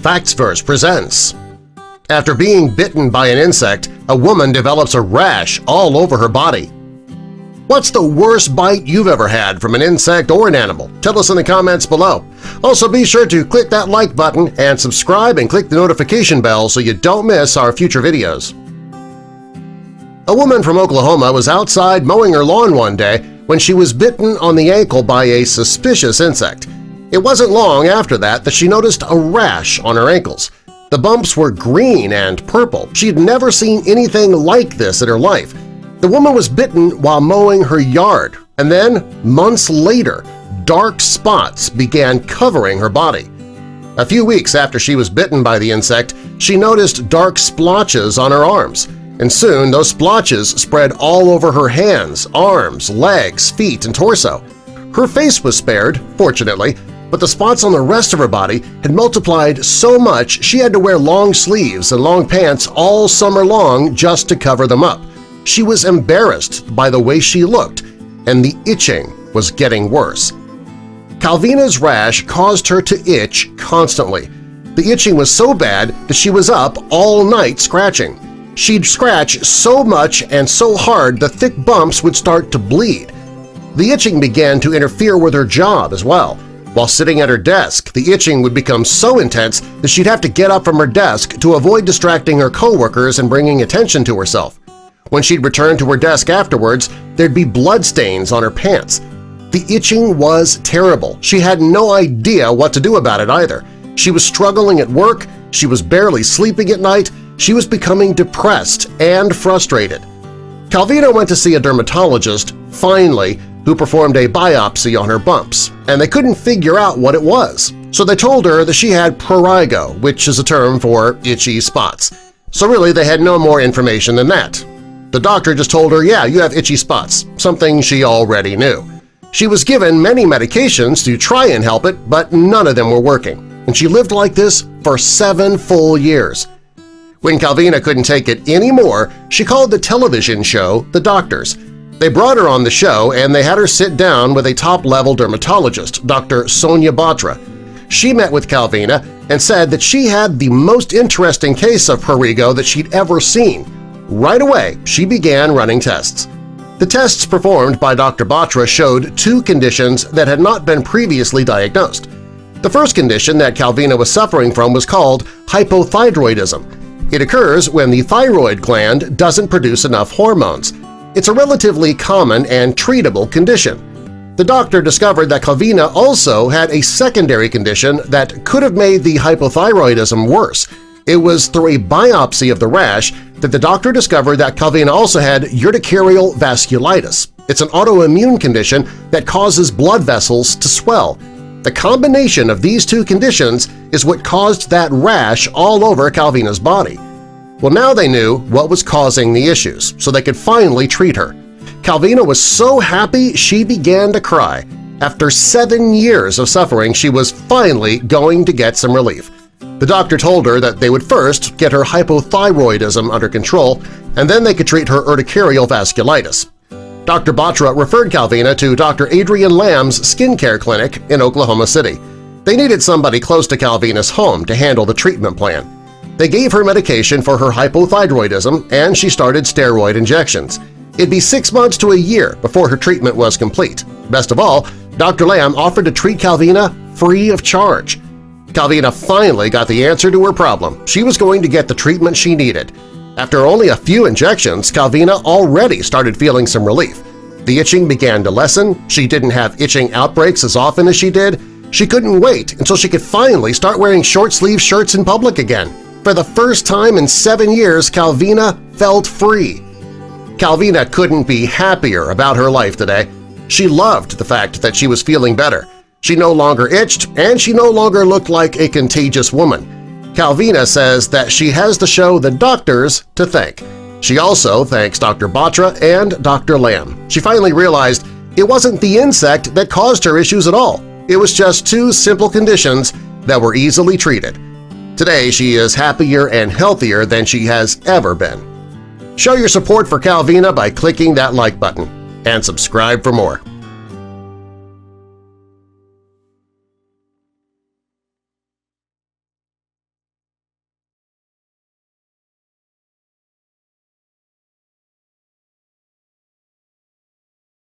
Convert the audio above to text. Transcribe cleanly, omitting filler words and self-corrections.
Factsverse presents. After being bitten by an insect, a woman develops a rash all over her body. What's the worst bite you've ever had from an insect or an animal? Tell us in the comments below. Also, be sure to click that like button and subscribe and click the notification bell so you don't miss our future videos. A woman from Oklahoma was outside mowing her lawn one day when she was bitten on the ankle by a suspicious insect. It wasn't long after that she noticed a rash on her ankles. The bumps were green and purple. She'd never seen anything like this in her life. The woman was bitten while mowing her yard, and then, months later, dark spots began covering her body. A few weeks after she was bitten by the insect, she noticed dark splotches on her arms, and soon those splotches spread all over her hands, arms, legs, feet, and torso. Her face was spared, fortunately, but the spots on the rest of her body had multiplied so much she had to wear long sleeves and long pants all summer long just to cover them up. She was embarrassed by the way she looked, and the itching was getting worse. Calvina's rash caused her to itch constantly. The itching was so bad that she was up all night scratching. She'd scratch so much and so hard the thick bumps would start to bleed. The itching began to interfere with her job as well. While sitting at her desk, the itching would become so intense that she'd have to get up from her desk to avoid distracting her coworkers and bringing attention to herself. When she'd return to her desk afterwards, there'd be bloodstains on her pants. The itching was terrible. She had no idea what to do about it either. She was struggling at work, she was barely sleeping at night, she was becoming depressed and frustrated. Calvina went to see a dermatologist, finally, who performed a biopsy on her bumps, and they couldn't figure out what it was. So they told her that she had prurigo, which is a term for itchy spots. So really they had no more information than that. The doctor just told her, yeah, you have itchy spots, something she already knew. She was given many medications to try and help it, but none of them were working, and she lived like this for 7 full years. When Calvina couldn't take it anymore, she called the television show The Doctors. They brought her on the show and they had her sit down with a top-level dermatologist, Dr. Sonia Batra. She met with Calvina and said that she had the most interesting case of prurigo that she'd ever seen. Right away, she began running tests. The tests performed by Dr. Batra showed 2 conditions that had not been previously diagnosed. The first condition that Calvina was suffering from was called hypothyroidism. It occurs when the thyroid gland doesn't produce enough hormones. It's a relatively common and treatable condition. The doctor discovered that Calvina also had a secondary condition that could have made the hypothyroidism worse. It was through a biopsy of the rash that the doctor discovered that Calvina also had urticarial vasculitis. It's an autoimmune condition that causes blood vessels to swell. The combination of these 2 conditions is what caused that rash all over Calvina's body. Well, now they knew what was causing the issues, so they could finally treat her. Calvina was so happy she began to cry. After 7 years of suffering, she was finally going to get some relief. The doctor told her that they would first get her hypothyroidism under control, and then they could treat her urticarial vasculitis. Dr. Batra referred Calvina to Dr. Adrian Lamb's skincare clinic in Oklahoma City. They needed somebody close to Calvina's home to handle the treatment plan. They gave her medication for her hypothyroidism, and she started steroid injections. It'd be 6 months to a year before her treatment was complete. Best of all, Dr. Lamb offered to treat Calvina free of charge. Calvina finally got the answer to her problem. She was going to get the treatment she needed. After only a few injections, Calvina already started feeling some relief. The itching began to lessen, she didn't have itching outbreaks as often as she did, she couldn't wait until she could finally start wearing short-sleeve shirts in public again. For the first time in 7 years, Calvina felt free. Calvina couldn't be happier about her life today. She loved the fact that she was feeling better. She no longer itched, and she no longer looked like a contagious woman. Calvina says that she has the show The Doctors to thank. She also thanks Dr. Batra and Dr. Lamb. She finally realized it wasn't the insect that caused her issues at all. It was just 2 simple conditions that were easily treated. Today, she is happier and healthier than she has ever been. Show your support for Calvina by clicking that like button and subscribe for more.